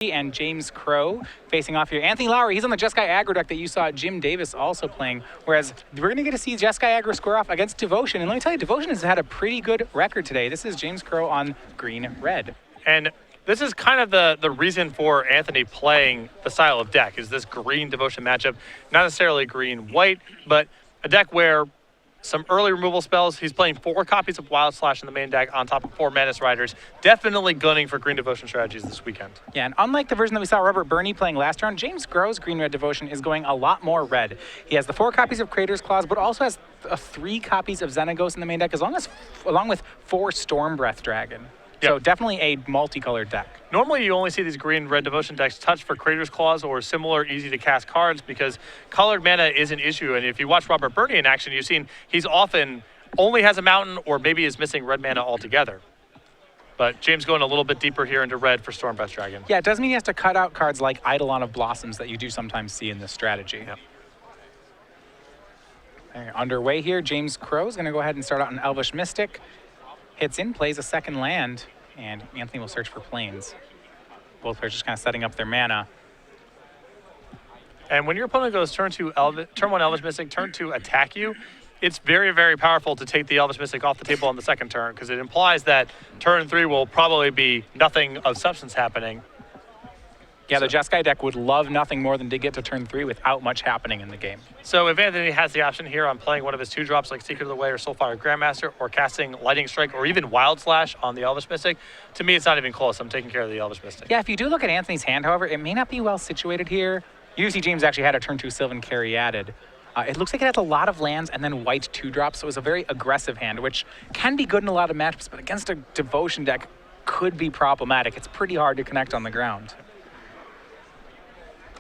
and James Crow facing off here. Anthony Lowry, he's on the Jeskai aggro deck that you saw Jim Davis also playing, whereas we're going to get to see Jeskai aggro square off against Devotion. And let me tell you, Devotion has had a pretty good record today. This is James Crow on green-red. And this is kind of the reason for Anthony playing the style of deck, is this green Devotion matchup. Not necessarily green-white, but a deck where some early removal spells. He's playing 4 copies of Wild Slash in the main deck on top of 4 Mantis Riders. Definitely gunning for green Devotion strategies this weekend. Yeah, and unlike the version that we saw Robert Burney playing last round, James Crow's green-red Devotion is going a lot more red. He has the 4 copies of Crater's Claws, but also has 3 copies of Xenagos in the main deck, along with 4 Storm Breath Dragon. So definitely a multicolored deck. Normally you only see these green-red Devotion decks touch for Crater's Claws or similar easy-to-cast cards because colored mana is an issue. And if you watch Robert Burney in action, you've seen he's often only has a mountain or maybe is missing red mana altogether. But James going a little bit deeper here into red for Storm Breath Dragon. Yeah, it does mean he has to cut out cards like Eidolon of Blossoms that you do sometimes see in this strategy. Yep. Underway here, James Crow is going to go ahead and start out an Elvish Mystic. Hits in, plays a second land, and Anthony will search for planes. Both players just kind of setting up their mana. And when your opponent goes turn 1 Elvish Mystic, turn 2 attack you, it's very, very powerful to take the Elvish Mystic off the table on the second turn because it implies that turn 3 will probably be nothing of substance happening. Yeah, the Jeskai deck would love nothing more than to get to turn 3 without much happening in the game. So if Anthony has the option here on playing one of his 2-drops like Secret of the Way or Soulfire Grandmaster or casting Lightning Strike or even Wild Slash on the Elvish Mystic, to me it's not even close. I'm taking care of the Elvish Mystic. Yeah, if you do look at Anthony's hand, however, it may not be well situated here. You see James actually had a turn 2 Sylvan Caryatid. It looks like it has a lot of lands and then white 2-drops, so it was a very aggressive hand, which can be good in a lot of matchups, but against a Devotion deck could be problematic. It's pretty hard to connect on the ground.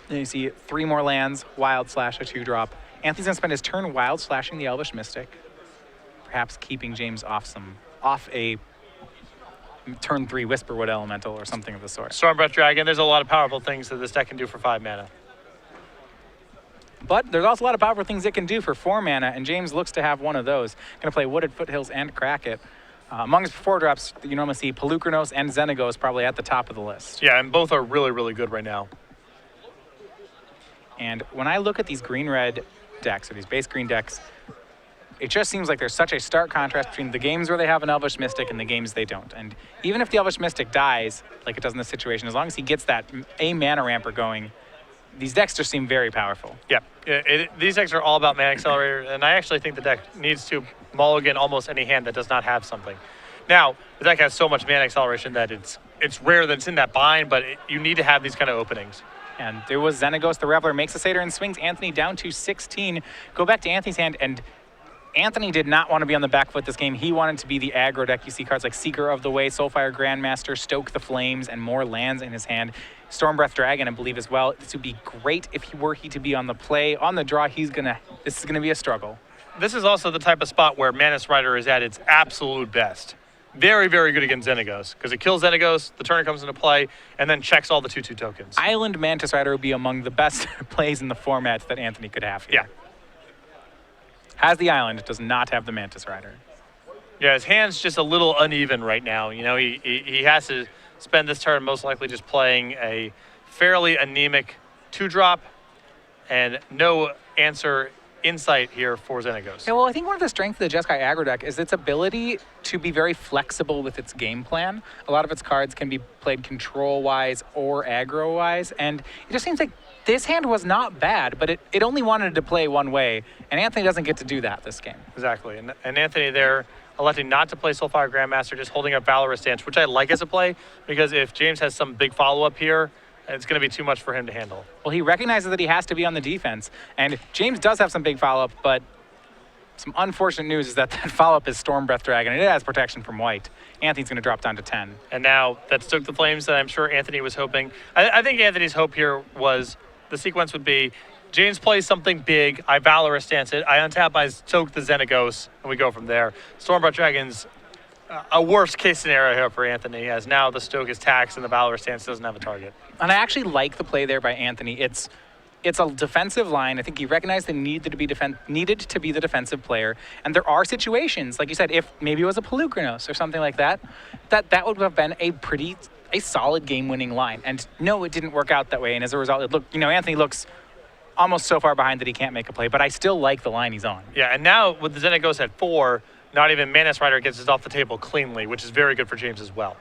Then you see 3 more lands, Wild Slash, a 2-drop. Anthony's going to spend his turn Wild Slashing the Elvish Mystic, perhaps keeping James off a turn 3 Whisperwood Elemental or something of the sort. Storm Breath Dragon, there's a lot of powerful things that this deck can do for 5 mana. But there's also a lot of powerful things it can do for 4 mana, and James looks to have one of those. Going to play Wooded Foothills and crack it. Among his 4-drops, you normally see Pelucranos and Xenagos probably at the top of the list. Yeah, and both are really, really good right now. And when I look at these green-red decks, or these base green decks, it just seems like there's such a stark contrast between the games where they have an Elvish Mystic and the games they don't. And even if the Elvish Mystic dies, like it does in this situation, as long as he gets that a mana ramper going, these decks just seem very powerful. Yeah, these decks are all about mana accelerator, and I actually think the deck needs to mulligan almost any hand that does not have something. Now, the deck has so much mana acceleration that it's rare that it's in that bind, but you need to have these kind of openings. And there was Xenagos the Reveler, makes a Satyr and swings Anthony down to 16. Go back to Anthony's hand, and Anthony did not want to be on the back foot this game. He wanted to be the aggro deck. You see cards like Seeker of the Way, Soulfire Grandmaster, Stoke the Flames, and more lands in his hand. Storm Breath Dragon, I believe, as well. This would be great if he were to be on the play. On the draw, this is gonna be a struggle. This is also the type of spot where Mantis Rider is at its absolute best. Very, very good against Xenagos, because it kills Xenagos, the turn comes into play, and then checks all the 2/2 tokens. Island Mantis Rider would be among the best plays in the formats that Anthony could have here. Yeah. Has the Island, does not have the Mantis Rider. Yeah, his hand's just a little uneven right now. You know, he has to spend this turn most likely just playing a fairly anemic 2-drop and no answer insight here for Xenagos. Yeah, well, I think one of the strengths of the Jeskai aggro deck is its ability to be very flexible with its game plan. A lot of its cards can be played control-wise or aggro-wise, and it just seems like this hand was not bad, but it only wanted to play one way, and Anthony doesn't get to do that this game. Exactly, and Anthony there electing not to play Soulfire Grandmaster, just holding up Valorous Stance, which I like as a play, because if James has some big follow-up here, it's going to be too much for him to handle. Well, he recognizes that he has to be on the defense, and James does have some big follow-up, but some unfortunate news is that follow-up is Storm Breath Dragon, and it has protection from white. Anthony's going to drop down to 10. And now that Stoke the Flames that I'm sure Anthony was hoping. I think Anthony's hope here was the sequence would be James plays something big, I Valorous Stance it, I untap, I Stoke the Xenagos, and we go from there. Storm Breath Dragon's a worst case scenario here for Anthony, as now the Stoke is taxed and the Valorous Stance doesn't have a target. And I actually like the play there by Anthony. It's a defensive line. I think he recognized the needed to be the defensive player. And there are situations, like you said, if maybe it was a Pelucranos or something like that, that would have been a pretty a solid game-winning line. And no, it didn't work out that way. And as a result, it looked, Anthony looks almost so far behind that he can't make a play. But I still like the line he's on. Yeah, and now with the Xenagos at 4, not even Manus Rider gets us off the table cleanly, which is very good for James as well.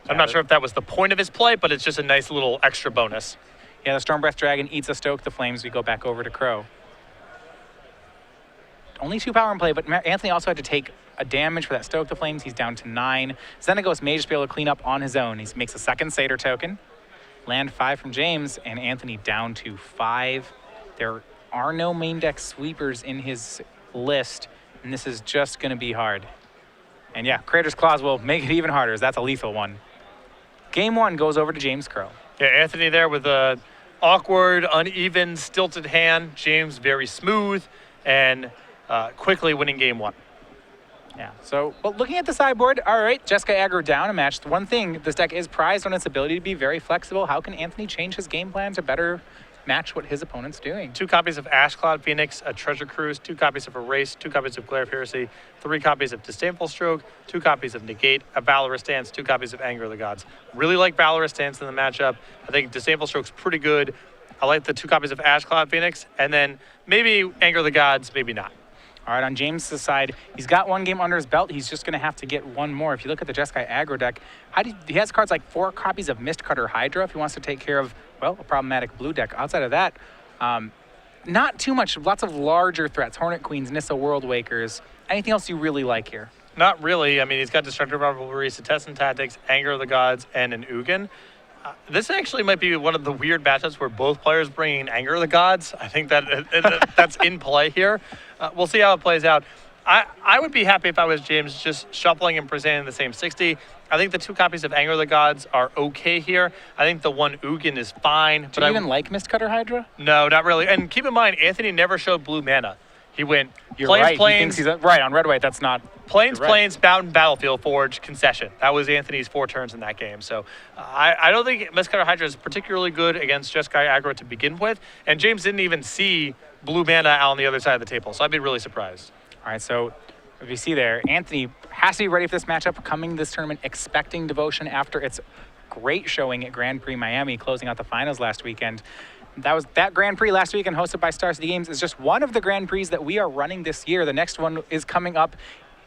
I'm not sure if that was the point of his play, but it's just a nice little extra bonus. Yeah, the Stormbreath Dragon eats a Stoke the Flames. We go back over to Crow. Only 2 power in play, but Anthony also had to take a damage for that Stoke the Flames. He's down to 9. Xenagos may just be able to clean up on his own. He makes a second Satyr token. Land 5 from James, and Anthony down to 5. There are no main deck sweepers in his list, and this is just going to be hard. And yeah, Creator's Claws will make it even harder, as that's a lethal one. Game 1 goes over to James Crow. Yeah, Anthony there with a awkward, uneven, stilted hand. James very smooth and quickly winning game 1. Yeah, so, well, looking at the sideboard, all right, Jeskai aggro down a match. The one thing, this deck is prized on its ability to be very flexible. How can Anthony change his game plan to better match what his opponent's doing? 2 copies of Ash Cloud Phoenix, a Treasure Cruise, 2 copies of Erase, 2 copies of Glare of Heresy, 3 copies of Disdainful Stroke, 2 copies of Negate, a Valorous Dance, 2 copies of Anger of the Gods. Really like Valorous Dance in the matchup. I think Disdainful Stroke's pretty good. I like the 2 copies of Ash Cloud Phoenix, and then maybe Anger of the Gods, maybe not. All right, on James' side, he's got 1 game under his belt. He's just going to have to get 1 more. If you look at the Jeskai aggro deck, he has cards like 4 copies of Mistcutter Hydra if he wants to take care of, well, a problematic blue deck. Outside of that, not too much. Lots of larger threats. Hornet Queens, Nissa World Wakers. Anything else you really like here? Not really. I mean, he's got Destructive Rivalry, Setessan Tactics, Anger of the Gods, and an Ugin. This actually might be one of the weird matchups where both players bring in Anger of the Gods. I think that's in play here. We'll see how it plays out. I would be happy if I was James just shuffling and presenting the same 60. I think the 2 copies of Anger of the Gods are okay here. I think the 1 Ugin is fine. Do you even like Mistcutter Hydra? No, not really. And keep in mind, Anthony never showed blue mana. He went You're plains, right. plains. He thinks he's right on red white. That's not Plains, right. plains, Mountain, Battlefield, Forge, Concession. That was Anthony's 4 turns in that game. So I don't think Mistcutter Hydra is particularly good against Jeskai aggro to begin with. And James didn't even see blue mana out on the other side of the table. So I'd be really surprised. All right, so if you see there, Anthony has to be ready for this matchup, coming this tournament expecting Devotion after its great showing at Grand Prix Miami, closing out the finals last weekend. That Grand Prix last weekend, hosted by Star City Games, is just one of the Grand Prix that we are running this year. The next one is coming up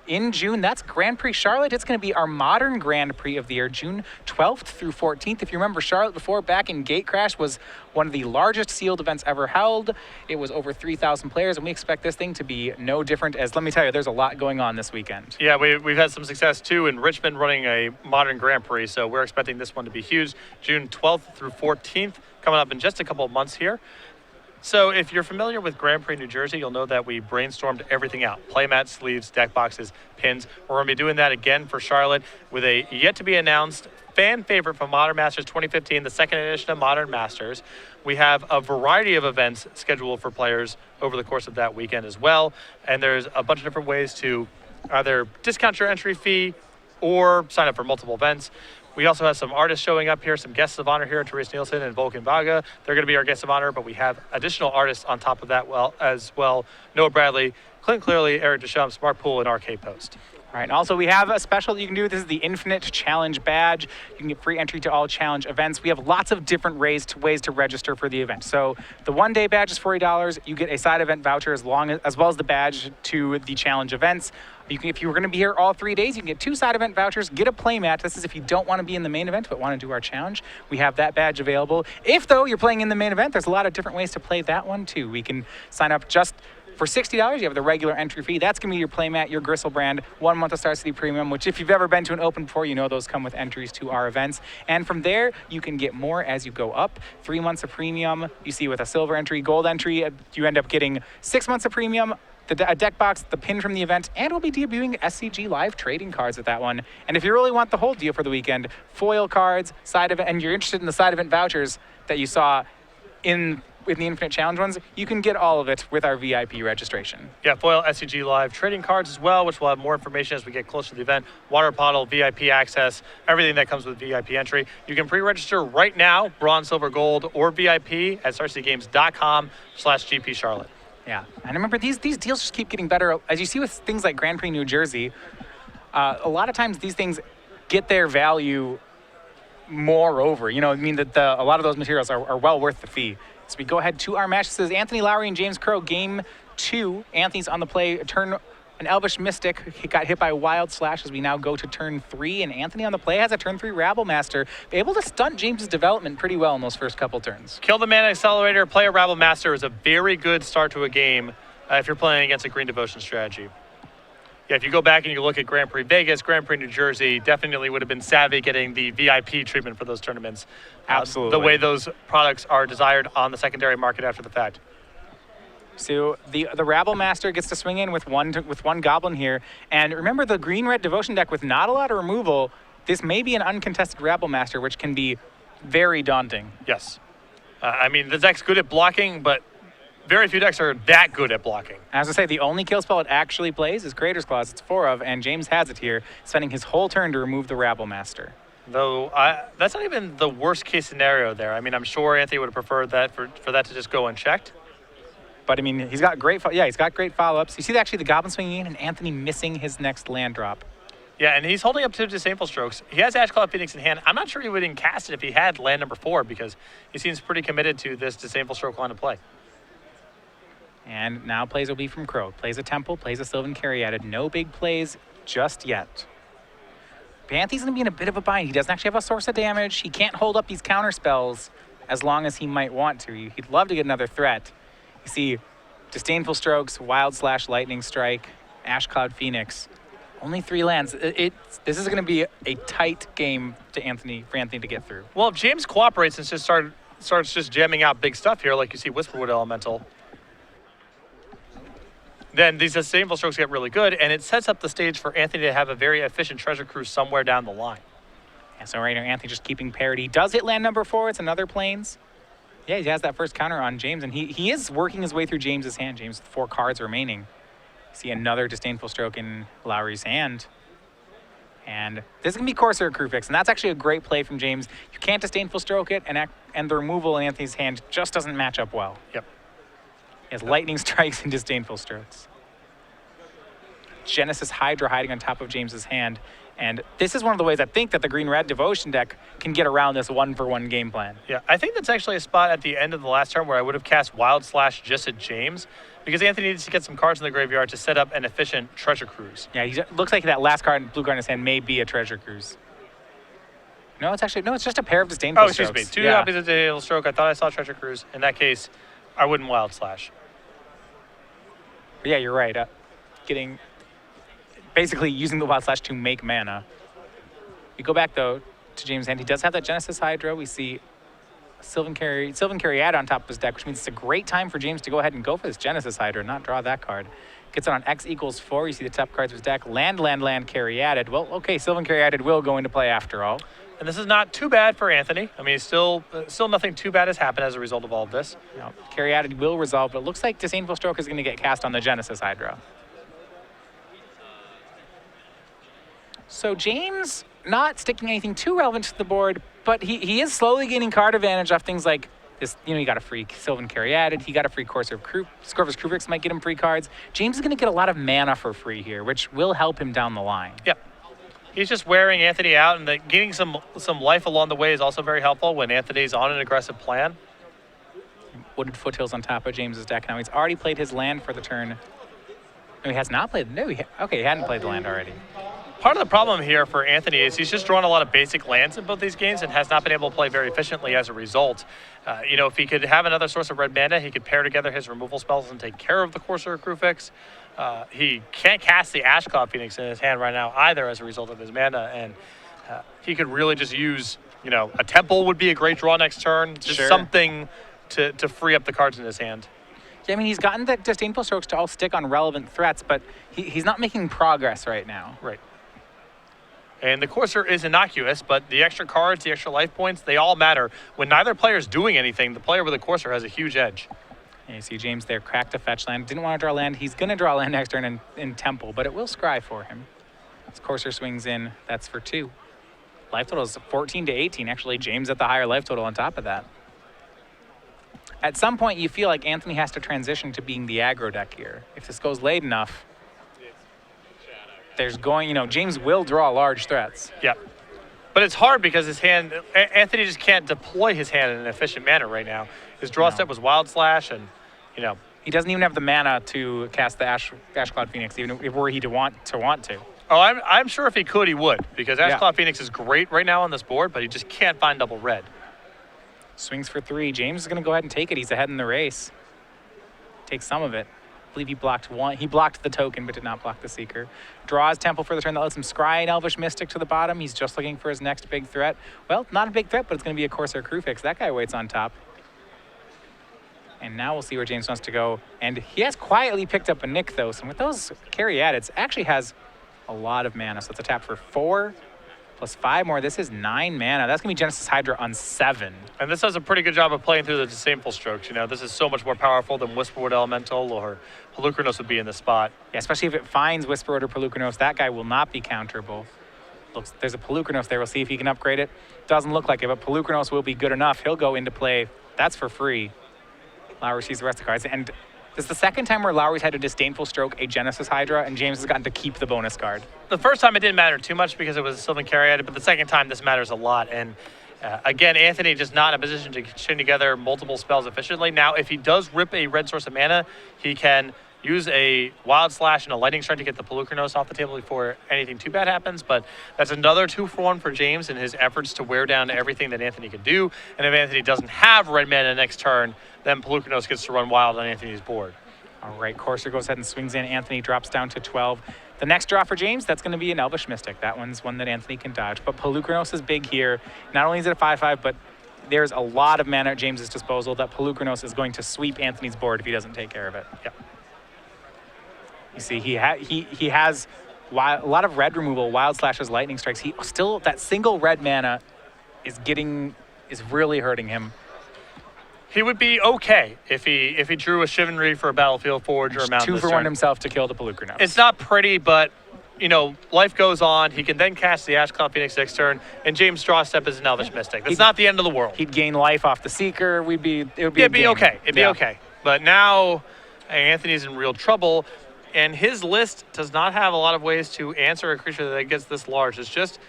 in June. That's Grand Prix Charlotte. It's going to be our modern Grand Prix of the year, June 12th through 14th. If you remember, Charlotte before, back in Gatecrash, was one of the largest sealed events ever held. It was over 3,000 players, and we expect this thing to be no different, as let me tell you, there's a lot going on this weekend. Yeah, we've had some success, too, in Richmond running a modern Grand Prix, so we're expecting this one to be huge. June 12th through 14th, coming up in just a couple of months here. So if you're familiar with Grand Prix New Jersey, you'll know that we brainstormed everything out. Playmat, sleeves, deck boxes, pins. We're going to be doing that again for Charlotte with a yet-to-be-announced fan favorite from Modern Masters 2015, the 2nd edition of Modern Masters. We have a variety of events scheduled for players over the course of that weekend as well. And there's a bunch of different ways to either discount your entry fee or sign up for multiple events. We also have some artists showing up here, some guests of honor here, Therese Nielsen and Volkan Vaga. They're going to be our guests of honor, but we have additional artists on top of that as well. Noah Bradley, Clint Clearly, Eric Deschamps, Mark Poole, and RK Post. All right, also we have a special you can do. This is the Infinite Challenge Badge. You can get free entry to all challenge events. We have lots of different ways to register for the event. So the one-day badge is $40. You get a side event voucher as well as the badge to the challenge events. If you were going to be here all 3 days, you can get 2 side event vouchers, get a playmat. This is if you don't want to be in the main event but want to do our challenge. We have that badge available. If, though, you're playing in the main event, there's a lot of different ways to play that one, too. We can sign up just for $60. You have the regular entry fee. That's going to be your playmat, your Gristle brand, 1 month of Star City Premium, which if you've ever been to an open before, you know those come with entries to our events. And from there, you can get more as you go up. 3 months of premium. You see with a silver entry, gold entry, you end up getting 6 months of premium, a deck box, the pin from the event, and we'll be debuting SCG Live trading cards with that one. And if you really want the whole deal for the weekend, foil cards, side event, and you're interested in the side event vouchers that you saw in the Infinite Challenge ones, you can get all of it with our VIP registration. Yeah, foil SCG Live trading cards as well, which we'll have more information as we get closer to the event. Water bottle, VIP access, everything that comes with VIP entry. You can pre-register right now, bronze, silver, gold, or VIP at StarCityGames.com/GP Charlotte. Yeah, and remember, these deals just keep getting better. As you see with things like Grand Prix New Jersey, a lot of times these things get their value moreover, you know, I mean that a lot of those materials are well worth the fee. So we go ahead to our match. This is Anthony Lowry and James Crow, game 2. Anthony's on the play, turn an Elvish Mystic. He got hit by Wild Slash as we now go to turn 3, and Anthony on the play has a turn 3 Rabble Master, able to stunt James's development pretty well in those first couple turns. Kill the Mana Accelerator, play a Rabble Master is a very good start to a game if you're playing against a Green Devotion strategy. Yeah, if you go back and you look at Grand Prix Vegas, Grand Prix New Jersey, definitely would have been savvy getting the VIP treatment for those tournaments. Absolutely. The way those products are desired on the secondary market after the fact. So the Rabble Master gets to swing in with one Goblin here. And remember the green-red Devotion deck with not a lot of removal, this may be an uncontested Rabble Master, which can be very daunting. Yes. I mean, the deck's good at blocking, but very few decks are that good at blocking. As I say, the only kill spell it actually plays is Creator's Clause. It's 4 of, and James has it here, spending his whole turn to remove the Rabble Master. Though, that's not even the worst case scenario there. I mean, I'm sure Anthony would have preferred that for that to just go unchecked. But I mean, he's got great follow-ups. You see actually the Goblin swinging in and Anthony missing his next land drop. Yeah, and he's holding up 2 Disdainful Strokes. He has Ash Cloud Phoenix in hand. I'm not sure he wouldn't cast it if he had land number 4 because he seems pretty committed to this Disdainful Stroke line of play. And now plays will be from Crow. Plays a Temple, plays a Sylvan Caryatid. No big plays just yet. Anthony's going to be in a bit of a bind. He doesn't actually have a source of damage. He can't hold up these counter spells as long as he might want to. He'd love to get another threat. You see Disdainful Strokes, Wild Slash, Lightning Strike, Ash Cloud Phoenix. Only 3 lands. This is going to be a tight game for Anthony to get through. Well, if James cooperates and just starts just jamming out big stuff here, like you see Whisperwood Elemental, then these Disdainful Strokes get really good, and it sets up the stage for Anthony to have a very efficient Treasure Cruise somewhere down the line. Yeah, so right now, Anthony just keeping parity. He does hit land number 4. It's another Plains. Yeah, he has that first counter on James, and he is working his way through James's hand. James with 4 cards remaining. See another Disdainful Stroke in Lowry's hand. And this is going to be Corsair Crufix, and that's actually a great play from James. You can't Disdainful Stroke it, and the removal in Anthony's hand just doesn't match up well. Yep. He has Lightning Strikes and Disdainful Strokes. Genesis Hydra hiding on top of James's hand. And this is one of the ways I think that the green-red Devotion deck can get around this 1-for-1 game plan. Yeah, I think that's actually a spot at the end of the last turn where I would have cast Wild Slash just at James because Anthony needs to get some cards in the graveyard to set up an efficient Treasure Cruise. Yeah, he looks like that last card, blue card in his hand, may be a Treasure Cruise. No, it's just a pair of Disdainful Strokes. Oh, excuse me. 2 copies of Disdainful Stroke. I thought I saw Treasure Cruise. In that case, I wouldn't Wild Slash. But yeah, you're right. Basically using the Wild Slash to make mana. We go back, though, to James' hand. He does have that Genesis Hydra. We see Sylvan Caryatid on top of his deck, which means it's a great time for James to go ahead and go for this Genesis Hydra, not draw that card. Gets it on X equals 4. You see the top cards of his deck. Land, Caryatid. Well, okay, Sylvan Caryatid will go into play after all. And this is not too bad for Anthony. I mean, still nothing too bad has happened as a result of all of this. No, Caryatid will resolve, but it looks like Disdainful Stroke is going to get cast on the Genesis Hydra. So James not sticking anything too relevant to the board, but he is slowly gaining card advantage off things like this. You know, he got a free Sylvan Caryatid, he got a free Corsair Crufix might get him free cards. James is going to get a lot of mana for free here, which will help him down the line. Yep. He's just wearing Anthony out, and getting some life along the way is also very helpful when Anthony's on an aggressive plan. Wooded Foothills on top of James's deck now. He's already played his land for the turn. No, he has not played. No, he hadn't played the land already. Part of the problem here for Anthony is he's just drawn a lot of basic lands in both these games and has not been able to play very efficiently as a result. You know, if he could have another source of red mana, he could pair together his removal spells and take care of the Corsair Crufix. He can't cast the Ash Cloud Phoenix in his hand right now either as a result of his mana, and he could really just use, you know, a Temple would be a great draw next turn, just something to free up the cards in his hand. Yeah, I mean, he's gotten the Disdainful Strokes to all stick on relevant threats, but he's not making progress right now. Right. And the Corsair is innocuous, but the extra cards, the extra life points, they all matter. When neither player is doing anything, the player with the Corsair has a huge edge. Yeah, you see James there, cracked a fetch land. Didn't want to draw land. He's going to draw land next turn in Temple, but it will scry for him. As Corsair swings in, that's for 2. Life total is 14 to 18. Actually, James at the higher life total on top of that. At some point, you feel like Anthony has to transition to being the aggro deck here. If this goes late enough, there's going, James will draw large threats. Yep. But it's hard because his hand, Anthony just can't deploy his hand in an efficient manner right now. His draw step was Wild Slash, and, you know. He doesn't even have the mana to cast the Ash Cloud Phoenix, even if were he to want to. Oh, I'm sure if he could, he would, because Ash Cloud Phoenix is great right now on this board, but he just can't find double red. Swings for 3. James is going to go ahead and take it. He's ahead in the race. Take some of it. I believe he blocked one. He blocked the token, but did not block the Seeker. Draws Temple for the turn. That lets him scry an Elvish Mystic to the bottom. He's just looking for his next big threat. Well, not a big threat, but it's going to be a Corsair Crew Fix. That guy waits on top. And now we'll see where James wants to go. And he has quietly picked up a Nykthos. And with those Caryatids, actually has a lot of mana. So it's a tap for 4 plus 5 more. This is 9 mana. That's going to be Genesis Hydra on 7. And this does a pretty good job of playing through the Disdainful Strokes. You know, this is so much more powerful than Whisperwood Elemental or Pelucranos would be in this spot. Yeah, especially if it finds Whisperwood or Pelucranos. That guy will not be counterable. Looks, there's a Pelucranos there. We'll see if he can upgrade it. Doesn't look like it, but Pelucranos will be good enough. He'll go into play. That's for free. Lowry sees the rest of the cards. And this is the second time where Lowry's had a Disdainful Stroke, a Genesis Hydra, and James has gotten to keep the bonus card. The first time it didn't matter too much because it was a Sylvan Caryatid, but the second time this matters a lot. And again, Anthony just not in a position to chain together multiple spells efficiently. Now, if he does rip a red source of mana, he can use a Wild Slash and a Lightning Strike to get the Pelucranos off the table before anything too bad happens. But that's another 2-for-1 for James in his efforts to wear down everything that Anthony can do. And if Anthony doesn't have red mana next turn, then Pelucranos gets to run wild on Anthony's board. All right, Corsair goes ahead and swings in. Anthony drops down to 12. The next draw for James, that's going to be an Elvish Mystic. That one's one that Anthony can dodge. But Pelucranos is big here. Not only is it a 5/5, but there's a lot of mana at James's disposal that Pelucranos is going to sweep Anthony's board if he doesn't take care of it. Yeah. You see, he has a lot of red removal, Wild Slashes, Lightning Strikes. He still, that single red mana is really hurting him. He would be okay if he drew a Chivalry for a Battlefield Forge or a Mountain. 2-for-1 himself to kill the Pelucranos. It's not pretty, but you know, life goes on. He can then cast the Ash Cloud Phoenix next turn, and James' draw step is an Elvish Mystic. That's not the end of the world. He'd gain life off the Seeker. It'd be okay. It'd be okay. But now Anthony's in real trouble, and his list does not have a lot of ways to answer a creature that gets this large. It's just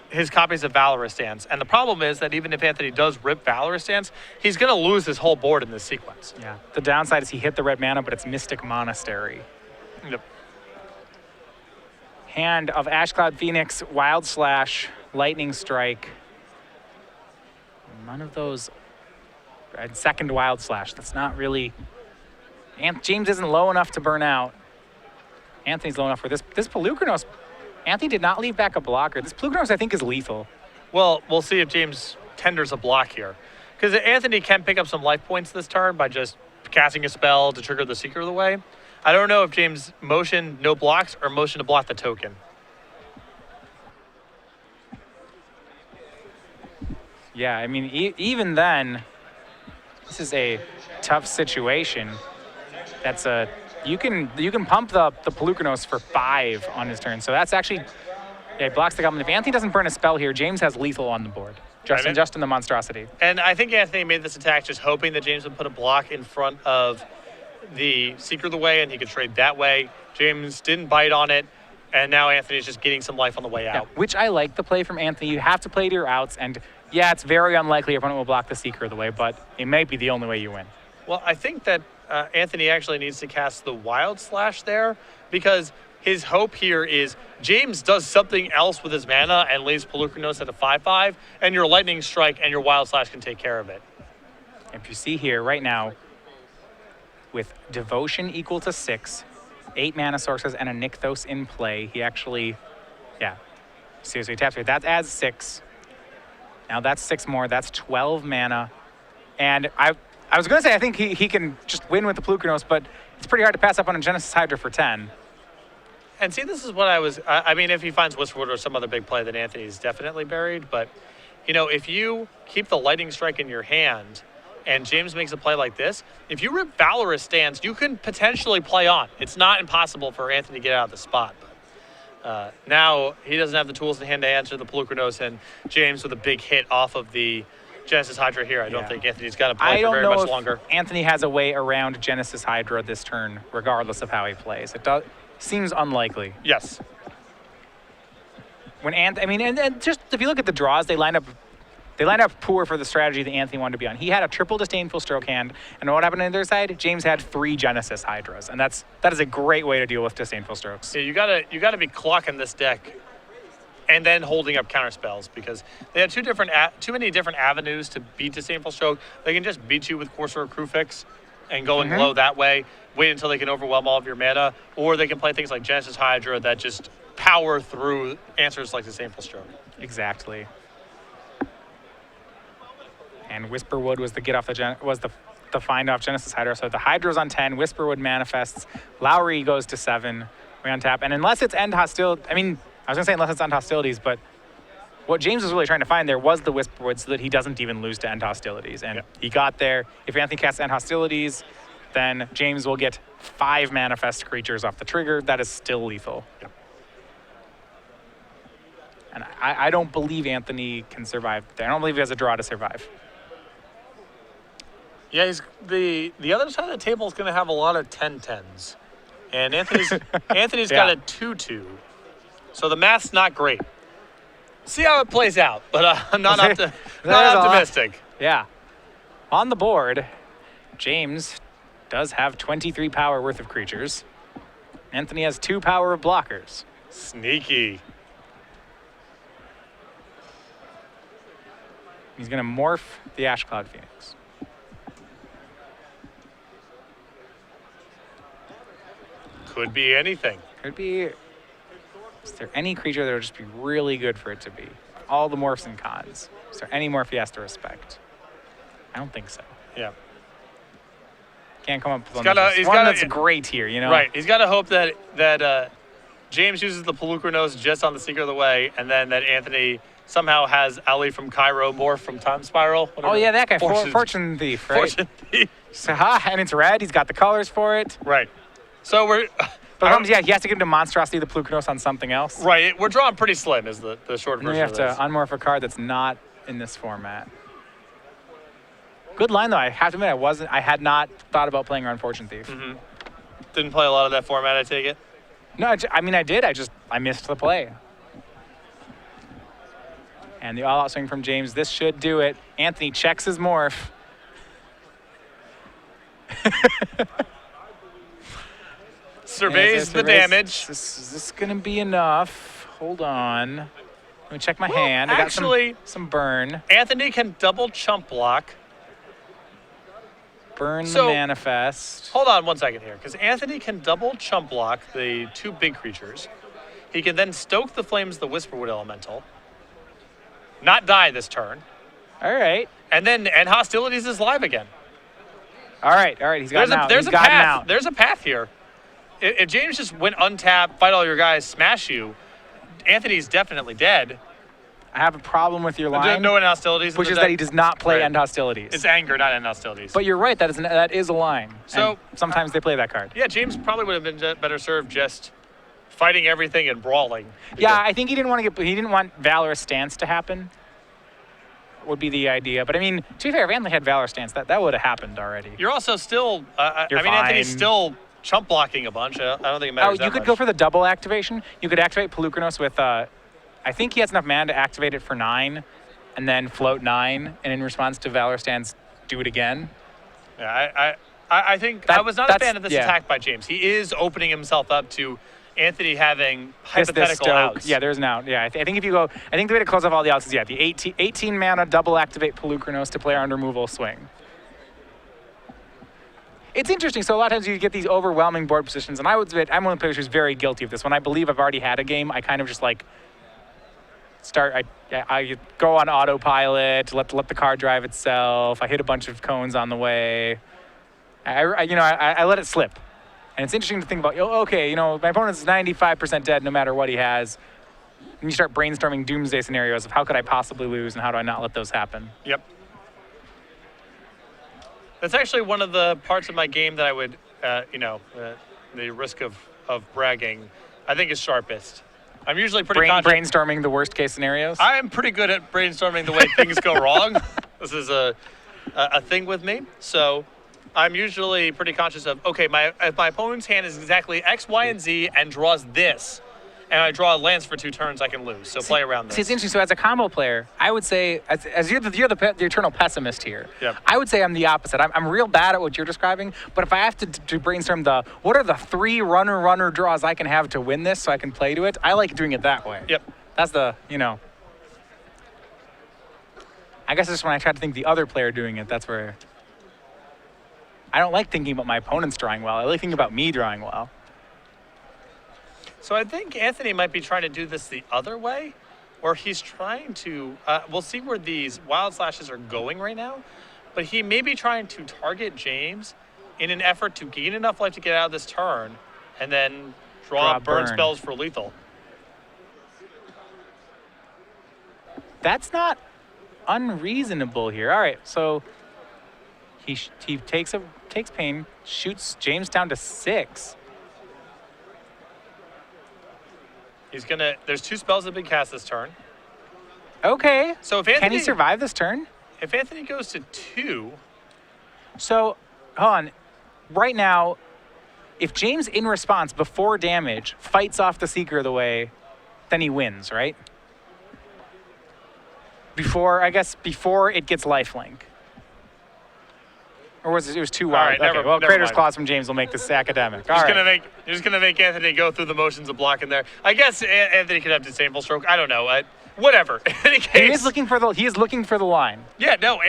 his copies of Valorous Dance. And the problem is that even if Anthony does rip Valorous Dance, he's going to lose his whole board in this sequence. Yeah. The downside is he hit the red mana, but it's Mystic Monastery. Yep. Hand of Ash Cloud Phoenix, Wild Slash, Lightning Strike. None of those. And second Wild Slash. That's not really. James isn't low enough to burn out. Anthony's low enough for this. This Pelucranos. Anthony did not leave back a blocker. This Pelucranos, I think, is lethal. Well, we'll see if James tenders a block here. Because Anthony can pick up some life points this turn by just casting a spell to trigger the Seeker of the Way. I don't know if James motioned no blocks or motioned to block the token. Yeah, I mean, even then, this is a tough situation. That's a you can pump the Pelucranos for 5 on his turn. So that's actually, yeah, he blocks the Goblin. If Anthony doesn't burn a spell here, James has lethal on the board. Just in the Monstrosity. And I think Anthony made this attack just hoping that James would put a block in front of the Seeker of the Way and he could trade that way. James didn't bite on it, and now Anthony's just getting some life on the way out. Yeah, which I like the play from Anthony. You have to play to your outs, and yeah, it's very unlikely your opponent will block the Seeker of the Way, but it may be the only way you win. Well, I think that Anthony actually needs to cast the Wild Slash there, because his hope here is James does something else with his mana and leaves Pelucranos at a 5/5, and your Lightning Strike and your Wild Slash can take care of it. If you see here right now, with Devotion equal to 6, 8 mana sources, and a Nykthos in play, he actually, yeah, seriously taps here. That adds 6. Now that's 6 more. That's 12 mana. And I was going to say I think he can just win with the Pelucranos, but it's pretty hard to pass up on a Genesis Hydra for 10. And see, this is what I mean, if he finds Whisperwood or some other big play, then Anthony's definitely buried. But, you know, if you keep the Lightning Strike in your hand and James makes a play like this, if you rip Valorous Stance, you can potentially play on. It's not impossible for Anthony to get out of the spot. But now he doesn't have the tools in hand to answer the Pelucranos, and James with a big hit off of the Genesis Hydra here. I don't think Anthony's got to play for very much longer. Anthony has a way around Genesis Hydra this turn, regardless of how he plays. Seems unlikely. Yes. and just if you look at the draws, they line up poor for the strategy that Anthony wanted to be on. He had a triple Disdainful Stroke hand, and what happened on the other side? James had 3 Genesis Hydras, and that is a great way to deal with Disdainful Strokes. Yeah, you gotta be clocking this deck, and then holding up counter spells because they had too many different avenues to beat Disdainful Stroke. They can just beat you with Courser or Crewfix, and going low that way. Wait until they can overwhelm all of your mana, or they can play things like Genesis Hydra that just power through answers like Disdainful Stroke. Exactly. And Whisperwood was the find off Genesis Hydra. So the Hydra's on 10, Whisperwood manifests, Lowry goes to 7, we untap. And unless it's end hostility, I was gonna say unless it's end hostilities, but what James was really trying to find there was the Whisperwood so that he doesn't even lose to end hostilities. And he got there. If Anthony casts end hostilities, then James will get 5 manifest creatures off the trigger. That is still lethal. Yep. And I don't believe Anthony can survive. I don't believe he has a draw to survive. Yeah, he's the other side of the table is going to have a lot of 10-10s. And Anthony's got a 2-2. So the math's not great. See how it plays out, but I'm not optimistic. Yeah. On the board, James does have 23 power worth of creatures. Anthony has 2 power of blockers. Sneaky. He's going to morph the Ash Cloud Phoenix. Could be anything. Could be. Is there any creature that would just be really good for it to be? All the morphs and cons. Is there any morph he has to respect? I don't think so. Yeah. Can't come up with one he's that's great here, you know? Right. He's got to hope that James uses the Pelucranos just on the Secret of the Way, and then that Anthony somehow has Ali from Cairo morph from Time Spiral. Oh, yeah, that guy. Fortune Thief, right? Fortune Thief. So, and it's red. He's got the colors for it. Right. So we're... But he has to get into Monstrosity the Pelucranos on something else. Right. We're drawing pretty slim is the short version. And you have to unmorph a card that's not in this format. Good line, though. I have to admit, I had not thought about playing around Fortune Thief. Mm-hmm. Didn't play a lot of that format, I take it? No, I did. I missed the play. And the all-out swing from James. This should do it. Anthony checks his morph. Surveys the damage. Is this going to be enough? Hold on. Let me check my hand. Actually, I got some burn. Anthony can double chump block. Burn the manifest. Hold on 1 second here, because Anthony can double chump block the 2 big creatures. He can then stoke the flames the Whisperwood Elemental. Not die this turn. All right. And hostilities is live again. All right. He's got out. There's a path. There's a path here. If James just went untap, fight all your guys, smash you, Anthony's definitely dead. I have a problem with your line. No end hostilities. Which is that he does not play end hostilities. It's anger, not end hostilities. But you're right. That is a line. So and sometimes they play that card. Yeah, James probably would have been better served just fighting everything and brawling. Yeah, I think he didn't want Valorous Stance to happen. Would be the idea. But I mean, to be fair, if Anthony had Valorous Stance, that would have happened already. You're also still. Fine. Anthony's still chump blocking a bunch. I don't think it matters. Oh, you could go for the double activation. You could activate Pelucranos with. I think he has enough mana to activate it for 9, and then float 9, and in response to Valorous Stance, do it again. Yeah, I think I was not a fan of this attack by James. He is opening himself up to Anthony having hypothetical outs. Yeah, there's an out. Yeah, I think if you go, I think the way to close off all the outs is the 18 mana double activate Pelucranos to play on removal swing. It's interesting. So a lot of times you get these overwhelming board positions, and I'm one of the players who's very guilty of this. When I believe I've already had a game, I kind of just like I go on autopilot, let the car drive itself. I hit a bunch of cones on the way. I let it slip. And it's interesting to think about, okay, my opponent's 95% dead no matter what he has. And you start brainstorming doomsday scenarios of how could I possibly lose and how do I not let those happen. Yep. That's actually one of the parts of my game that I would, the risk of bragging, I think is sharpest. I'm usually pretty brainstorming the worst case scenarios. I am pretty good at brainstorming the way things go wrong. This is a thing with me. So I'm usually pretty conscious of, okay, if my opponent's hand is exactly X, Y, and Z and draws this, and I draw a lance for 2 turns, I can lose. So play around this. See, it's interesting. So as a combo player, I would say, as you're the eternal pessimist here, Yep. I would say I'm the opposite. I'm real bad at what you're describing, but if I have to brainstorm what are the 3 runner draws I can have to win this so I can play to it, I like doing it that way. Yep. That's I guess it's when I try to think the other player doing it, that's where I don't like thinking about my opponents drawing well. I like thinking about me drawing well. So I think Anthony might be trying to do this the other way, where he's trying to, we'll see where these wild slashes are going right now, but he may be trying to target James in an effort to gain enough life to get out of this turn, and then draw burn spells for lethal. That's not unreasonable here. All right, so he takes pain, shoots James down to 6. He's gonna. There's 2 spells that have been cast this turn. Okay. So if Anthony, can he survive this turn? If Anthony goes to 2, so hold on. Right now, if James in response before damage fights off the Seeker of the Way, then he wins, right? Before it gets lifelink. Or was it was too wild? Right, okay, never Crater's mind. Claws from James will make this academic. You're just gonna make Anthony go through the motions of blocking there. I guess Anthony could have disable stroke. I don't know. Whatever. In any case, He is looking for the line. Yeah, no.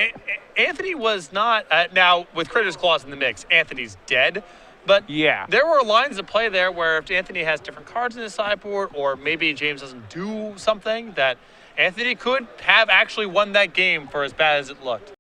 Anthony was not. Now with Crater's Claws in the mix, Anthony's dead. But yeah, there were lines of play there where if Anthony has different cards in his sideboard, or maybe James doesn't do something, that Anthony could have actually won that game for as bad as it looked.